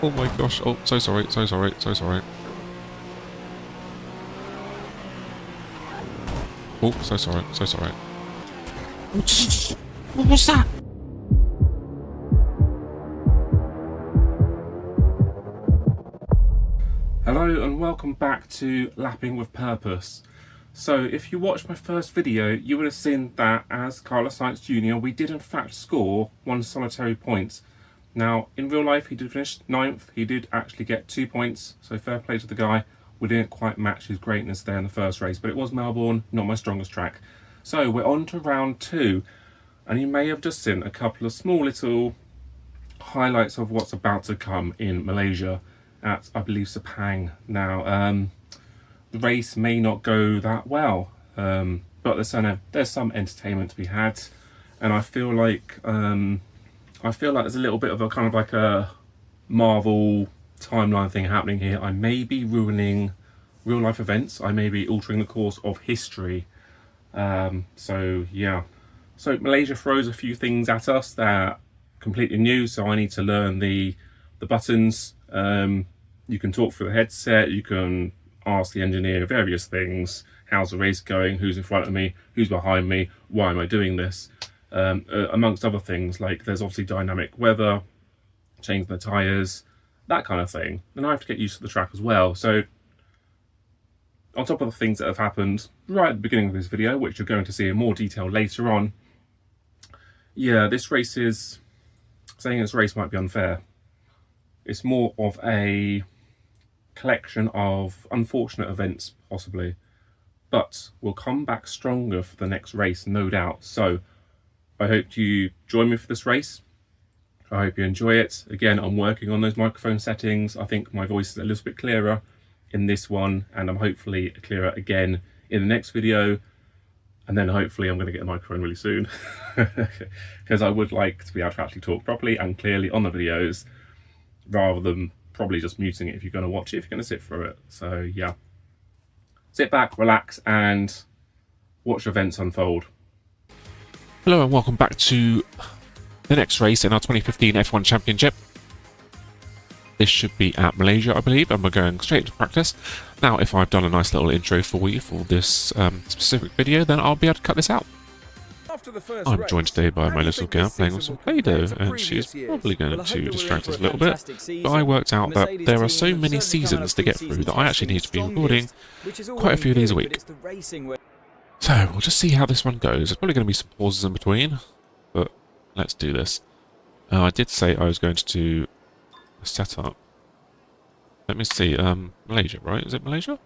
Oh my gosh. Oh, so sorry, so sorry, so sorry. Oh, so sorry, so sorry. What was that? Hello and welcome back to Lapping with Purpose. So if you watched my first video, you would have seen that as Carlos Sainz Jr. we did in fact score one solitary point. Now in real life he did finish 9th, he did actually get 2 points, so fair play to the guy. We didn't quite match his greatness there in the first race, but it was Melbourne, not my strongest track. So we're on to round 2, and you may have just seen a couple of small little highlights of what's about to come in Malaysia at, I believe, Sepang. Now, the race may not go that well, but there's some entertainment to be had, and I feel like there's a little bit of a kind of like a Marvel timeline thing happening here. I may be ruining real life events. I may be altering the course of history. So yeah. So Malaysia throws a few things at us that are completely new. So I need to learn the buttons. You can talk through the headset. You can ask the engineer various things. How's the race going? Who's in front of me? Who's behind me? Why am I doing this? Amongst other things, like there's obviously dynamic weather, change the tyres, that kind of thing. And I have to get used to the track as well. So on top of the things that have happened right at the beginning of this video, which you're going to see in more detail later on, yeah, this race is, saying this race might be unfair. It's more of a collection of unfortunate events, possibly. But we'll come back stronger for the next race, no doubt. So I hope you join me for this race. I hope you enjoy it. Again, I'm working on those microphone settings. I think my voice is a little bit clearer in this one, and I'm hopefully clearer again in the next video. And then hopefully I'm going to get a microphone really soon, because I would like to be able to actually talk properly and clearly on the videos, rather than probably just muting it if you're going to watch it, if you're going to sit through it. So yeah, sit back, relax, and watch events unfold. Hello and welcome back to the next race in our 2015 F1 Championship. This should be at Malaysia, I believe, and we're going straight into practice. Now, if I've done a nice little intro for you for this specific video, then I'll be able to cut this out. I'm joined today by my little girl playing with some Play-Doh, and she's probably going to distract us a little bit. But I worked out that there are so many seasons to get through that I actually need to be recording quite a few of these a week. So, we'll just see how this one goes. There's probably going to be some pauses in between, but let's do this. I did say I was going to do a setup. Let me see, Malaysia, right? Is it Malaysia?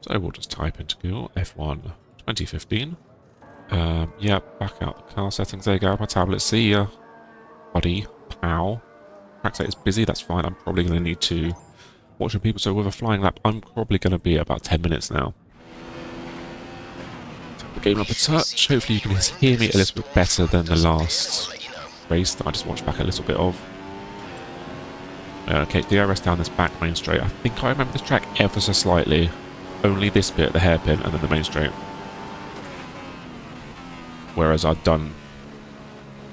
So we'll just type into Google F1 2015. Yeah, back out the car settings. There you go, my tablet. See ya, buddy. Pow. Track state is busy, that's fine. I'm probably going to need to watch the people. So with a flying lap, I'm probably going to be at about 10 minutes now. The game up a touch. Hopefully you can hear me a little bit better than the last race that I just watched back a little bit of. Okay, DRS down this back main straight. I think I remember this track ever so slightly. Only this bit, the hairpin, and then the main straight. Whereas I've done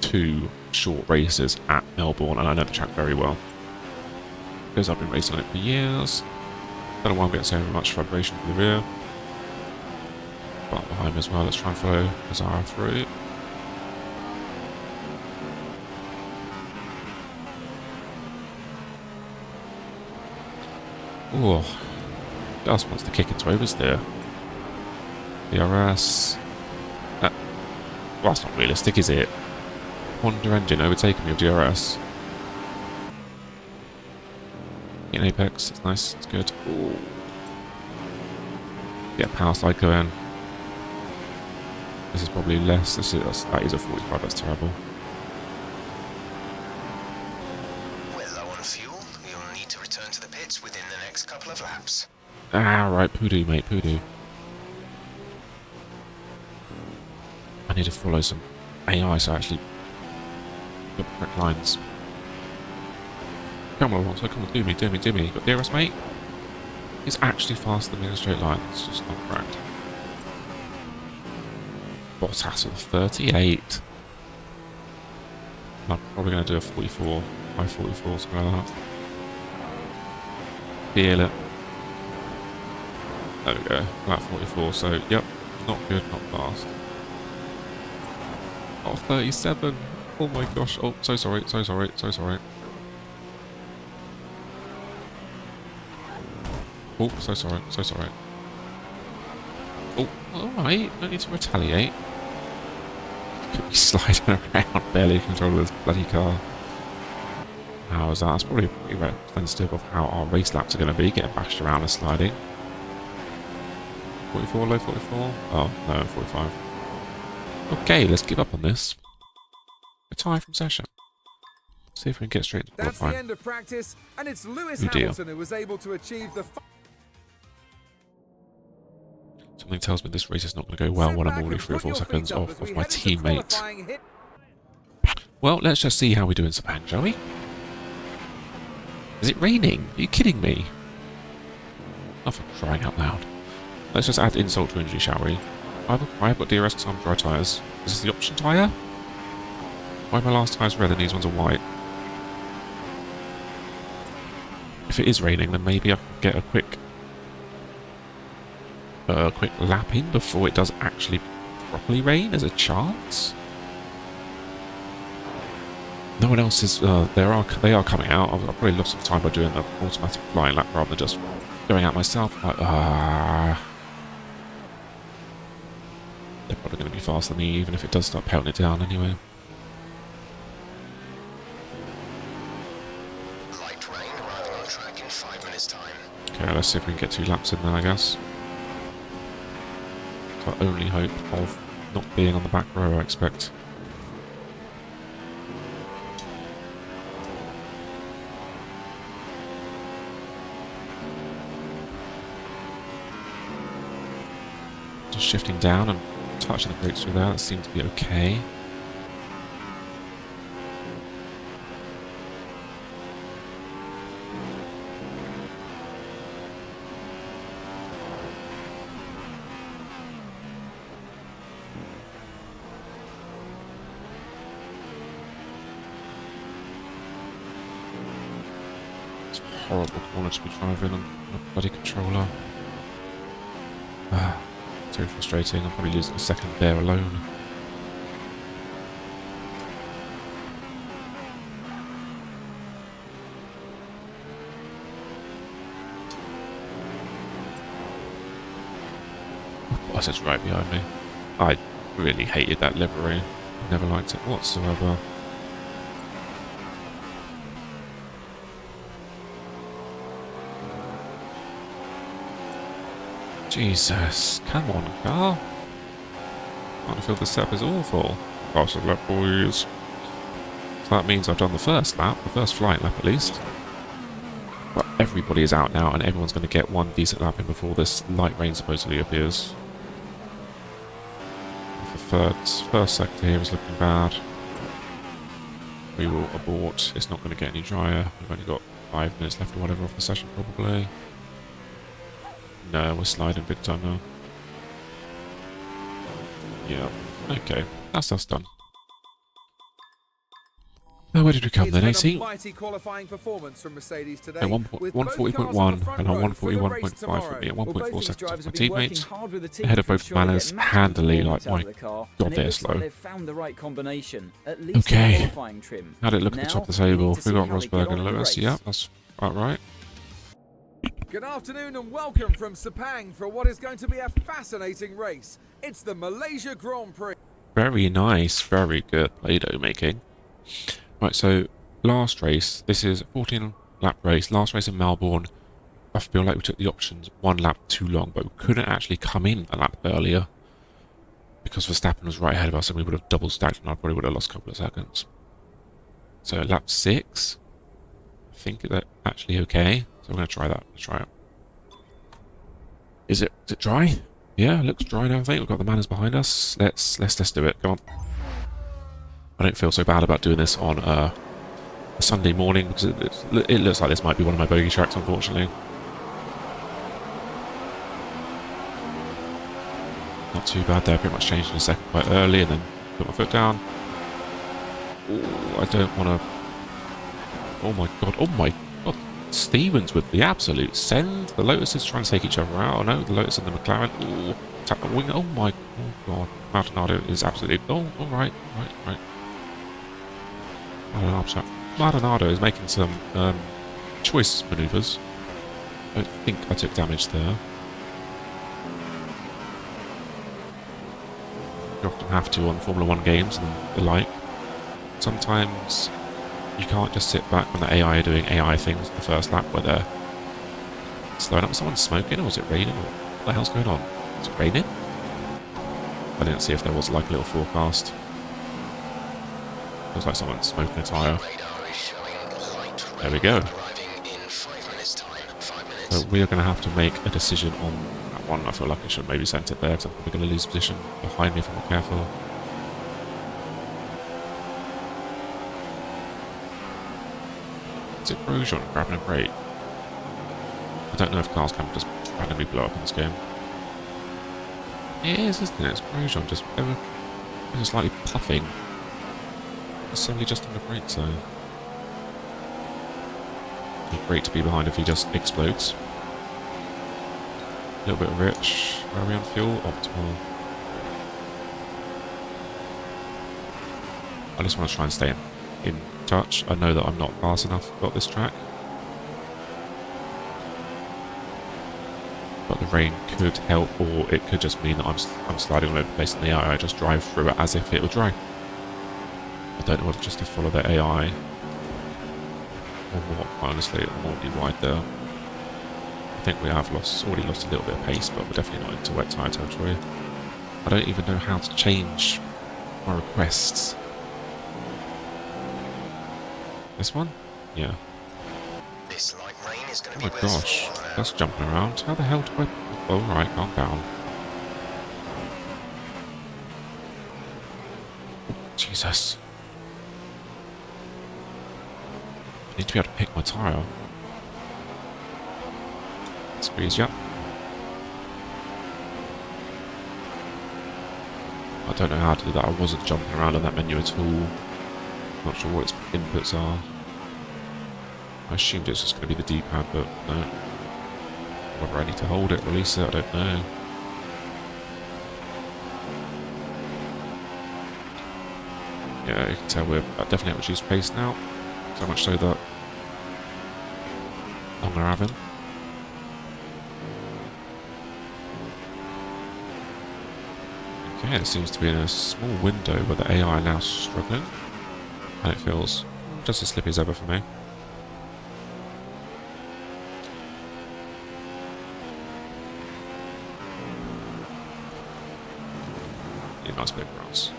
2 short races at Melbourne, and I know the track very well. Because I've been racing on it for years. Don't know why I'm getting so much vibration from the rear. But behind me as well, let's try and follow Azara through. Oh, just wants to kick into oversteer. DRS. Well, that's not realistic, is it? Honda engine overtaking me with DRS. In apex, it's nice, it's good. Ooh. Get power slide going. This is probably less. That is a 45. That's terrible. Ah, right, poodoo, mate, poodoo. I need to follow some AI so I actually got the correct lines. Come on, Alonso, come on, do me. But DRS, mate, is actually faster than me in a straight line. It's just not correct. Bottas with 38. I'm probably going to do a 44. 5:44, something like that. Feel it. There we go, lap 44, so yep, not good, not fast. Oh, 37. Oh my gosh, oh, so sorry, so sorry, so sorry. Oh, so sorry, so sorry. Oh, alright, no need to retaliate. Could be sliding around, barely controlling this bloody car. How is that? That's probably pretty representative of how our race laps are going to be, getting bashed around and sliding. 44, low 44? Oh, no, 45. Okay, let's give up on this. Retire from session. See if we can get straight to qualifying. That's the end of practice, and it's Lewis Hamilton who was able to achieve the... Something tells me this race is not going to go well when I'm already 3 or 4 seconds off of my teammate. Well, let's just see how we do in Sepang, shall we? Is it raining? Are you kidding me? Oh, for crying out loud. Let's just add insult to injury, shall we? I've got DRS because I'm dry tyres. Is this the option tyre? Why are my last tyres red and these ones are white? If it is raining, then maybe I can get a quick lap in before it does actually properly rain. There's a chance. No one else is. They are coming out. I've probably lost some time by doing an automatic flying lap rather than just going out myself. Like, they're probably going to be faster than me, even if it does start pelting it down anyway. Light rain arriving on track in 5 minutes' time. Okay, let's see if we can get 2 laps in then, I guess. It's our only hope of not being on the back row, I expect. Just shifting down and touching the brakes through there, that seemed to be okay. It's a horrible corner to be driving on a bloody controller. So frustrating. I'm probably losing a second there alone. Oh, it's right behind me. I really hated that livery. Never liked it whatsoever. Jesus, come on, car. I feel the setup is awful. Pass the lap, boys. So that means I've done the first lap, the first flying lap at least. But everybody is out now, and everyone's going to get one decent lap in before this light rain supposedly appears. The first sector here is looking bad. We will abort. It's not going to get any drier. We've only got 5 minutes left or whatever off the session, probably. No, we're sliding big time now. Yeah, okay. That's us done. Now, where did we come then, AC? Mighty qualifying performance from Mercedes today. 140.1 and a 141.5 from me at 1.4 seconds off my teammates. Ahead of both Manners, handily, like, my god, they're slow. Okay. How'd it look at the top of the table? We got Rosberg and Lewis, yeah, that's about right. Good afternoon and welcome from Sepang for what is going to be a fascinating race. It's the Malaysia Grand Prix. Very nice, very good Play-Doh making. Right, so last race, this is a 14 lap race, last race in Melbourne. I feel like we took the options 1 lap too long, but we couldn't actually come in a lap earlier because Verstappen was right ahead of us and we would have double stacked and I probably would have lost a couple of seconds. So lap 6, I think that's actually okay. So we're going to try that. Let's try it. Is it dry? Yeah, it looks dry and everything. We've got the Manners behind us. Let's do it. Come on. I don't feel so bad about doing this on a Sunday morning because it looks like this might be one of my bogey tracks, unfortunately. Not too bad there. Pretty much changed in a second quite early and then put my foot down. Ooh, I don't want to Oh my god. Oh my god. Stevens with the absolute send. The Lotus is trying to take each other out. Oh no, the Lotus and the McLaren. Ooh, tap the wing. Oh my god. Maldonado is absolutely... Oh, alright. Right. Maldonado is making some choice manoeuvres. I don't think I took damage there. You often have to on Formula 1 games and the like. Sometimes you can't just sit back when the AI are doing AI things the first lap where they're slowing up. Was someone smoking or was it raining? Or what the hell's going on? Is it raining? I didn't see if there was like a little forecast. Looks like someone's smoking a tyre. There we go. So we are going to have to make a decision on that one. I feel like I should maybe send it there because I'm probably going to lose position behind me if I'm not careful. Is it Grosjean grabbing a brake? I don't know if cars can just randomly blow up in this game. It is, isn't it? It's Grosjean just ever slightly puffing. Necessarily just in the brake zone. It'd be great to be behind if he just explodes. A little bit rich. Where are we on fuel? Optimal. I just want to try and stay in touch. I know that I'm not fast enough got this track. But the rain could help, or it could just mean that I'm sliding all over the place in the AI. I just drive through it as if it were dry. I don't know whether just to follow the AI or what. Honestly, I'm already wide there. I think we have already lost a little bit of pace, but we're definitely not into wet tyre territory. I don't even know how to change my requests. This one? Yeah. This light rain is going Oh to my be with us gosh, for a while. that's jumping around. How the hell do I... Oh right, calm down. Oh, Jesus. I need to be able to pick my tyre. Squeeze, yeah. I don't know how to do that. I wasn't jumping around on that menu at all. Not sure what its inputs are. I assumed it's just going to be the D-pad, but no. Whether I need to hold it, release it, I don't know. Yeah, you can tell we're definitely at reduced pace now. So much so that I'm going to have him. Okay, it seems to be in a small window where the AI are now struggling. And it feels just as slippy as ever for me. Yeah, nice bit of grass.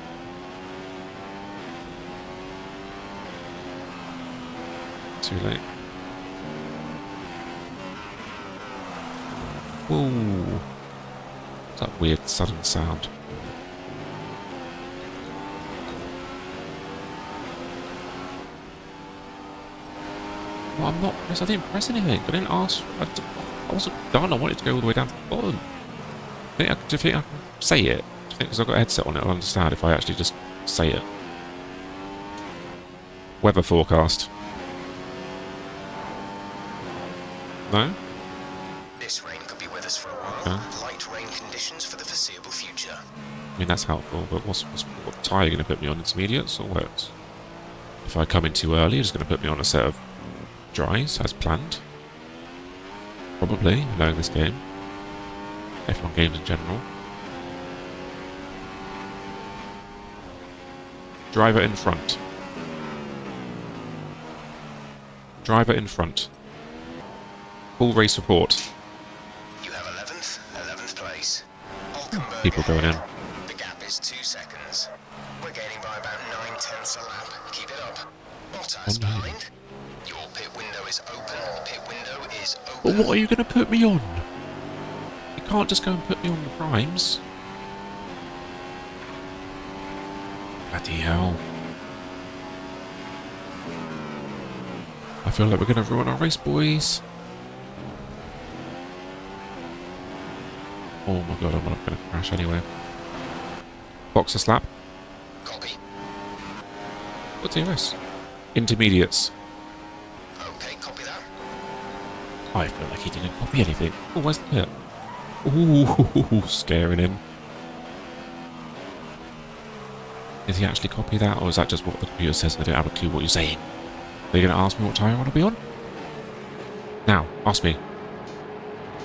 Too late. Whoa! What's that weird sudden sound? Well, I'm not... I didn't press anything. I didn't ask... I wasn't done. I wanted to go all the way down to the bottom. Do you think I can say it? Do you think because I've got a headset on it, I'll understand if I actually just say it? Weather forecast. No? This rain could be with us for a while. Okay. Light rain conditions for the foreseeable future. I mean, that's helpful, but what tyre are you going to put me on? Intermediates or wet? If I come in too early, you're just going to put me on a set of dries, as planned. Probably, knowing this game. F1 games in general. Driver in front. Driver in front. Full race report. You have 11th place. Hulkenberg People going in. ahead. The gap is 2 seconds. We're gaining by about 9/10 a lap. Keep it up. Bottas Oh, no. behind. Your pit window is open. Pit window is But open. what are you going to put me on? You can't just go and put me on the primes. Bloody hell. I feel like we're going to ruin our race, boys. Oh my god, I'm not going to crash anyway. Boxer slap. Copy. What's DRS? Intermediates. I feel like he didn't copy anything. Oh, where's the pit? Ooh, scaring him. Did he actually copy that, or is that just what the computer says and I don't have a clue what you're saying? Are you going to ask me what tyre I want to be on? Now, ask me.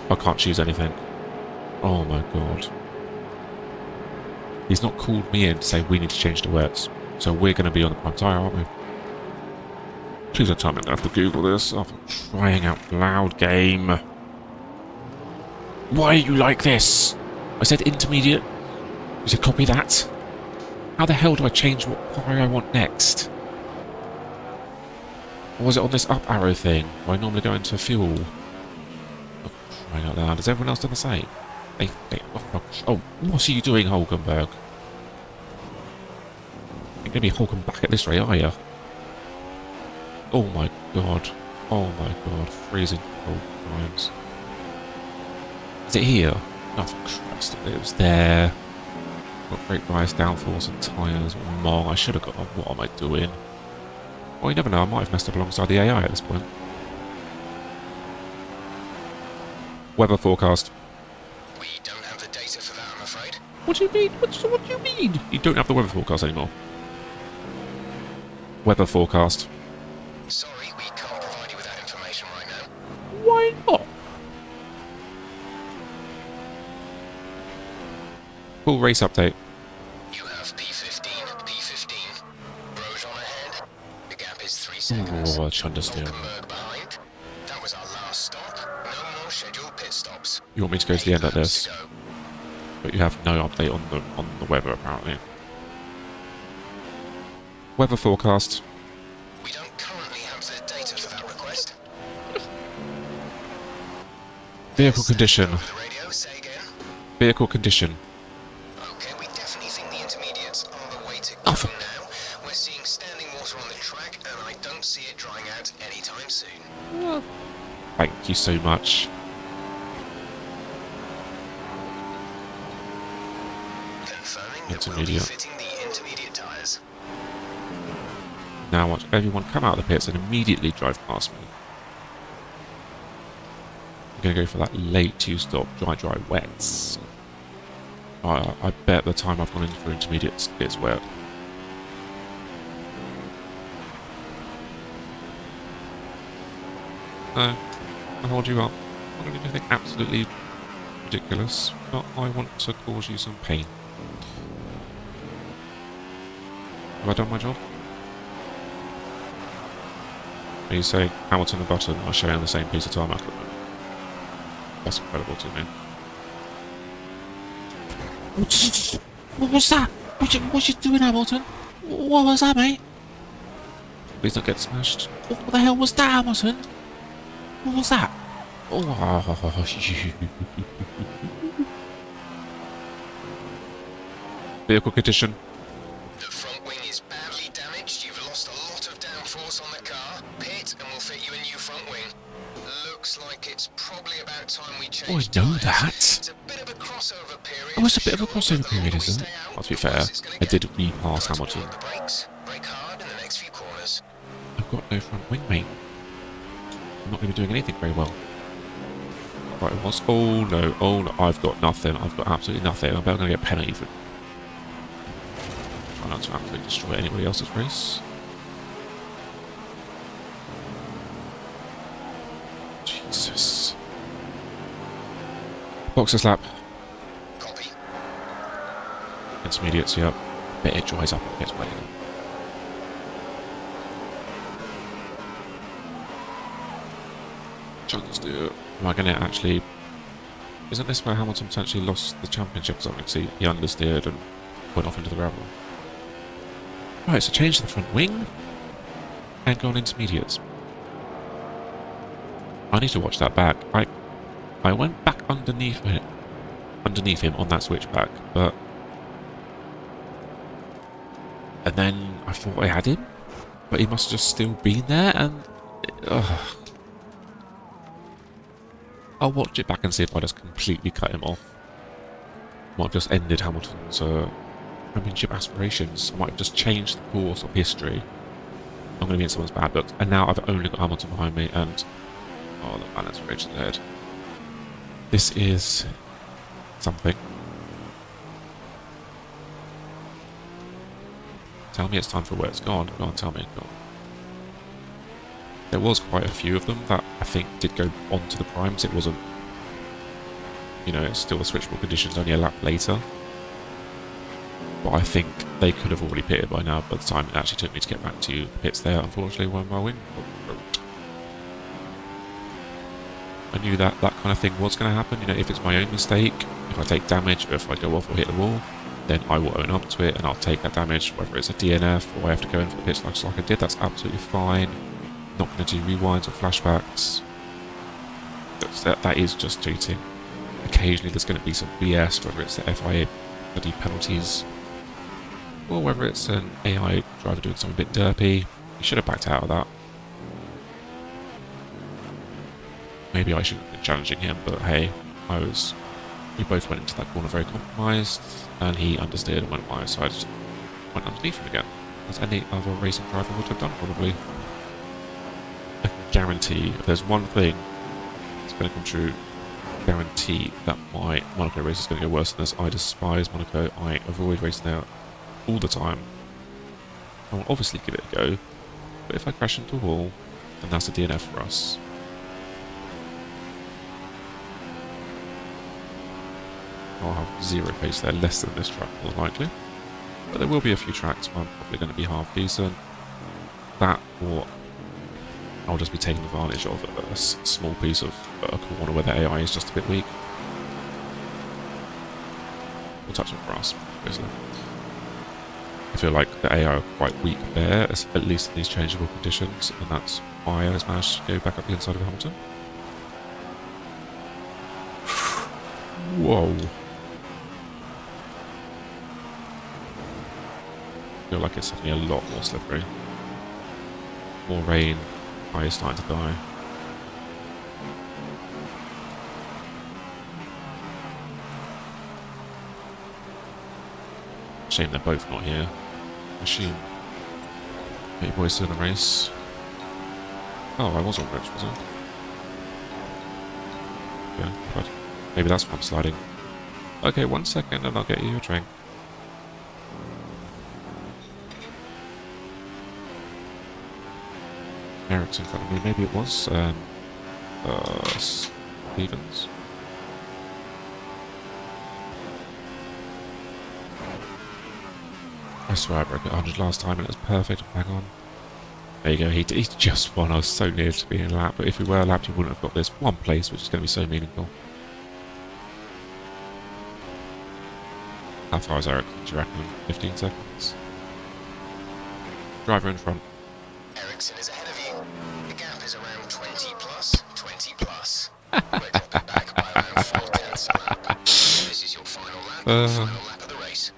I can't choose anything. Oh my god. He's not called me in to say we need to change the wets. So we're going to be on the prime tyre, aren't we? Please don't tell me I'm going to have to Google this. Oh, for crying out loud, game. Why are you like this? I said intermediate. You said copy that. How the hell do I change what tyre I want next? Or was it on this up arrow thing, where I normally go into fuel? Oh, crying out loud. Has everyone else done the same? Oh, what are you doing, Hulkenberg? You're going to be Hulken back at this rate, are you? Oh my god. Oh my god. Freezing cold times. Is it here? Oh, for Christ, it was there. Got brake bias, downforce and tyres. I should have got on. What am I doing? Well, you never know. I might have messed up alongside the AI at this point. Weather forecast. We don't have the data for that, I'm afraid. What do you mean? What do you mean? You don't have the weather forecast anymore. Weather forecast. Sorry, we can't provide you with that information right now. Why not? Full race update. You have P15, P15. Grosjean ahead. The gap is 3 seconds. Oh, I should understand. Hulkenberg behind. That was our last stop. No more scheduled pit stops. You want me to go to the end of 8 laps this, to go. but you have no update on the weather apparently. Weather forecast. We don't currently have the data for that request. Vehicle condition. Over the radio, say again. Vehicle condition. Okay, we definitely think the intermediates are the way to go Oh, now. We're seeing standing water on the track, and I don't see it drying out anytime soon. Thank you so much. Confirming that we'll be Intermediate. fitting the intermediate tyres. Now watch everyone come out of the pits and immediately drive past me. I'm going to go for that late two-stop dry wets. I bet the time I've gone in for intermediates it's wet. No, I hold you up. I'm not going to do anything absolutely ridiculous, but I want to cause you some pain. Have I done my job? You say Hamilton and Button are sharing the same piece of tarmac at the moment. That's incredible to me. What was that? What you doing, Hamilton? What was that, mate? Please don't get smashed. What the hell was that, Hamilton? What was that? Oh, vehicle condition. The front wing is badly damaged. You've lost a lot of downforce on the car. Pit, and we'll fit you a new front wing. Looks like it's probably about time we change. Oh, I know tyres. that. It's a bit of a crossover period. Oh, it's a bit of a Sure, crossover but the period, longer we isn't it? stay out, Well, to be the fair, worse it's gonna I get. did repass Got to Hamilton. put on the brakes. Brake hard in the next few corners. I've got no front wing, mate. I'm not going to be doing anything very well. Right, it was. Oh no, I've got nothing. I've got absolutely nothing. I bet I'm going to get a penalty for trying not to absolutely destroy anybody else's race. Jesus. Boxer's lap. Copy. Intermediates, yep. Bet it dries up and it gets wet again. Chance do it. Am I going to actually... Isn't this where Hamilton potentially lost the championship or something? So he understeered and went off into the gravel. Right, so change the front wing and go on intermediates. I need to watch that back. I went back underneath him on that switchback, but... And then I thought I had him, but he must have just still been there, and... I'll watch it back and see if I just completely cut him off. Might have just ended Hamilton's championship aspirations. I might have just changed the course of history. I'm going to be in someone's bad books. And now I've only got Hamilton behind me, and Oh, the balance bridge is dead. This is something. Tell me it's time for where it's gone. Go on, tell me. Go on. There was quite a few of them that I think did go onto the primes. It wasn't, you know, it's still the switchable conditions only a lap later. But I think they could have already pitted by now by the time it actually took me to get back to the pits there, unfortunately, when my wing broke. I knew that that kind of thing was going to happen. You know, if it's my own mistake, if I take damage, or if I go off or hit the wall, then I will own up to it and I'll take that damage, whether it's a DNF or I have to go in for the pits like I did. That's absolutely fine. Not going to do rewinds or flashbacks. That is just cheating. Occasionally there's going to be some BS, whether it's the FIA bloody penalties or whether it's an AI driver doing something a bit derpy. You should have backed out of that. Maybe I shouldn't have been challenging him, but hey, we both went into that corner very compromised, and he understood and went by, so I just went underneath him again, as any other racing driver would have done probably. I can guarantee, if there's one thing that's going to come true, guarantee that my Monaco race is going to go worse than this. I despise Monaco. I avoid racing there all the time. I will obviously give it a go, but if I crash into a wall, then that's a DNF for us. I'll have zero pace there, less than this track more likely. But there will be a few tracks where I'm probably going to be half decent. That, or I'll just be taking advantage of a small piece of a corner where the AI is just a bit weak. We'll touch on grass, basically. I feel like the AI are quite weak there, at least in these changeable conditions, and that's why I managed to go back up the inside of Hamilton. Whoa. I feel like it's suddenly a lot more slippery. More rain, tyres starting to die. Shame they're both not here. I assume Hey boys still in the race. Oh, I was on bridge, was I? Yeah, but maybe that's why I'm sliding. Okay, 1 second and I'll get you a drink. Eric's in front of me. Maybe it was Stevens. I swear I broke it 100 last time and it was perfect. Hang on. There you go. He just won. I was so near to being lapped, but if we were lapped, he wouldn't have got this one place, which is going to be so meaningful. How far is Eric? Do you reckon? 15 seconds. Driver in front. Ericsson is ahead of you. The gap is around 20 plus. 20 plus. We're dropping back by around 4 tenths a lap. This is your final lap. Final lap of the race.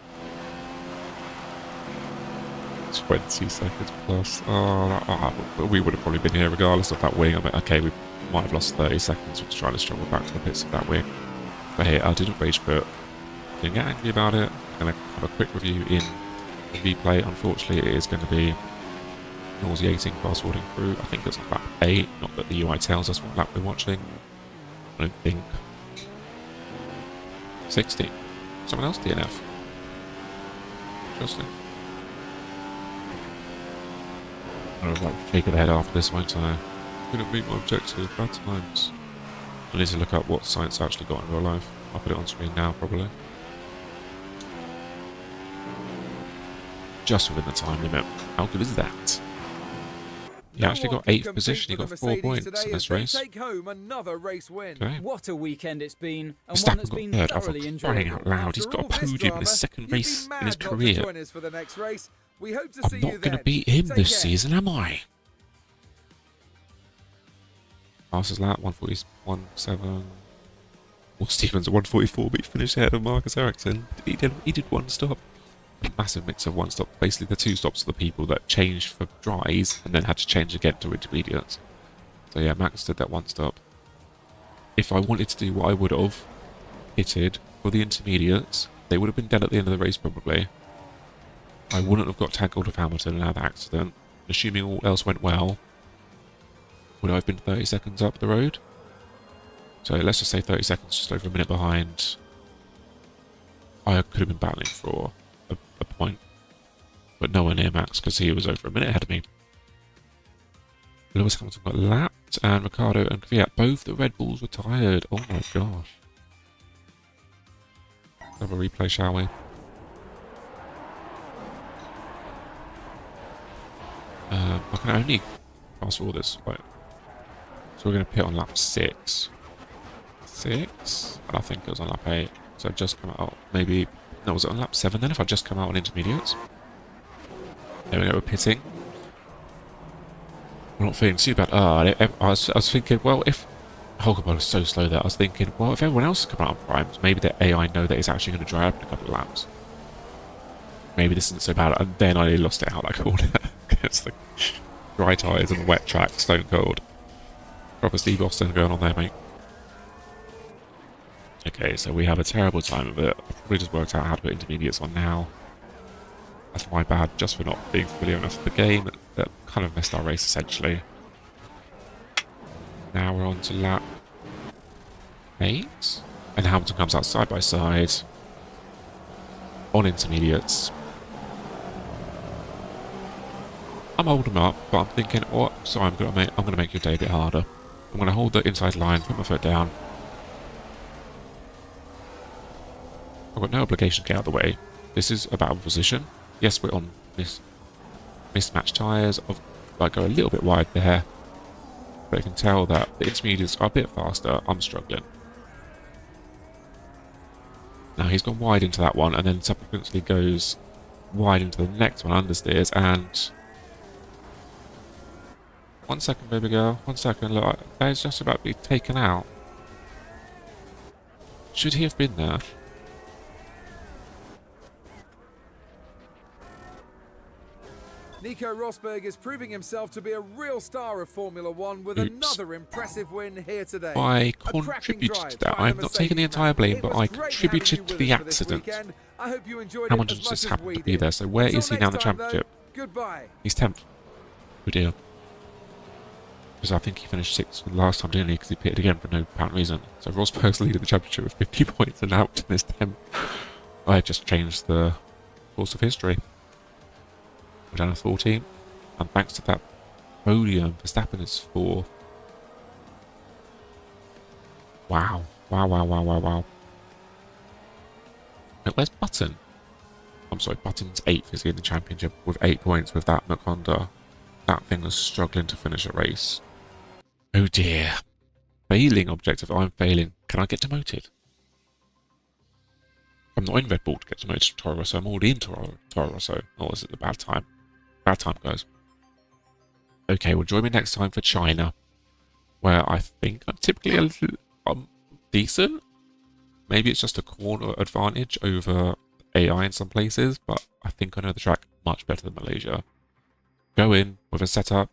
20 seconds plus. We would have probably been here regardless of that wing. I mean, okay, we might have lost 30 seconds with trying to struggle back to the pits of that wing. But hey, I didn't rage quit. Didn't get angry about it. I'm going to have a quick review in replay. Unfortunately, it is going to be nauseating fast forwarding through. I think it's on lap 8. Not that the UI tells us what lap we're watching. I don't think. 60. Someone else DNF. Interesting. I was like shaking the head after this, won't I? Couldn't meet my objective. Bad times. I need to look up what Sainz actually got in real life. I'll put it on screen now, probably. Just within the time limit. How good is that? He actually got 8th position. He got 4 points in this race. Take home another race win. Okay. What a weekend it's been, and one Verstappen that's got been third. Oh, thoroughly for crying enjoyable. out loud, he's got a podium in his second race in his career. I'm not going to beat him this season, am I? Fastest lap, 141.7. Well, Stevens at 144, but he finished ahead of Marcus Ericsson. He did one stop. A massive mix of one stop. Basically, the 2 stops are the people that changed for dries and then had to change again to intermediates. So yeah, Max did that one stop. If I wanted to do what I would have hitted for the intermediates, they would have been dead at the end of the race probably. I wouldn't have got tangled with Hamilton and had the accident. Assuming all else went well, would I have been 30 seconds up the road? So let's just say 30 seconds, just over a minute behind. I could have been battling for a point, but nowhere near Max because he was over a minute ahead of me. Lewis Hamilton got lapped, and Ricciardo and Kvyat, both the Red Bulls were tired. Oh my gosh. Let's have a replay, shall we? I can only fast forward this. Like, so we're going to pit on lap 6. 6? And I think it was on lap 8. So I've just come out. Maybe. No, was it on lap 7 then? If I'd just come out on intermediates? There we go, we're pitting. We're not feeling too bad. I was thinking, well, if Hulkenberg was so slow there, I was thinking, well, if everyone else has come out on primes, maybe the AI know that it's actually going to dry up in a couple of laps. Maybe this isn't so bad. And then I lost it out that corner. Against the dry tyres and the wet track, stone cold. Proper Steve Austin going on there, mate. Okay, so we have a terrible time of it. I probably just worked out how to put intermediates on now. That's my bad, just for not being familiar enough with the game. That kind of messed our race, essentially. Now we're on to lap 8. And Hamilton comes out side by side. On intermediates. I'm holding him up, but I'm thinking, oh, sorry, I'm gonna make your day a bit harder. I'm gonna hold the inside line, put my foot down. I've got no obligation to get out of the way. This is about position. Yes, we're on mismatched tyres. I go a little bit wide there, but I can tell that the intermediates are a bit faster. I'm struggling. Now he's gone wide into that one, and then subsequently goes wide into the next one, understeers, and 1 second, baby girl. 1 second. Look, that is just about to be taken out. Should he have been there? Nico Rosberg is proving himself to be a real star of Formula One with Oops. another impressive win here today. I contributed to that. I'm not taking the entire blame, but I contributed to the accident. I hope you enjoyed Hamilton it as just much as happened we to be did. there, so where Until is he now in the next time, though, championship? Goodbye. He's 10th. Oh dear. Because I think he finished 6th the last time, didn't he? Because he pitted again for no apparent reason. So Rosberg's leading the championship with 50 points, and Hamilton is 10th. I just changed the course of history. We're down to 14. And thanks to that podium, Verstappen is 4th. Wow. Wow, wow, wow, wow, wow. Now, where's Button? I'm sorry, Button's 8th is in the championship with 8 points with that McHonda. That thing was struggling to finish a race. Oh dear. Failing objective. I'm failing. Can I get demoted? I'm not in Red Bull to get demoted to Toro Rosso. I'm already in Toro Rosso. Oh, is it a bad time? Bad time, guys. Okay, well, join me next time for China, where I think I'm typically a little decent. Maybe it's just a corner advantage over AI in some places, but I think I know the track much better than Malaysia. Go in with a setup,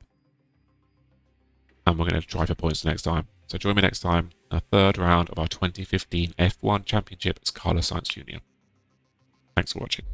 and we're going to drive for points next time. So join me next time, a third round of our 2015 F1 Championship as Carlos Sainz Jr. Thanks for watching.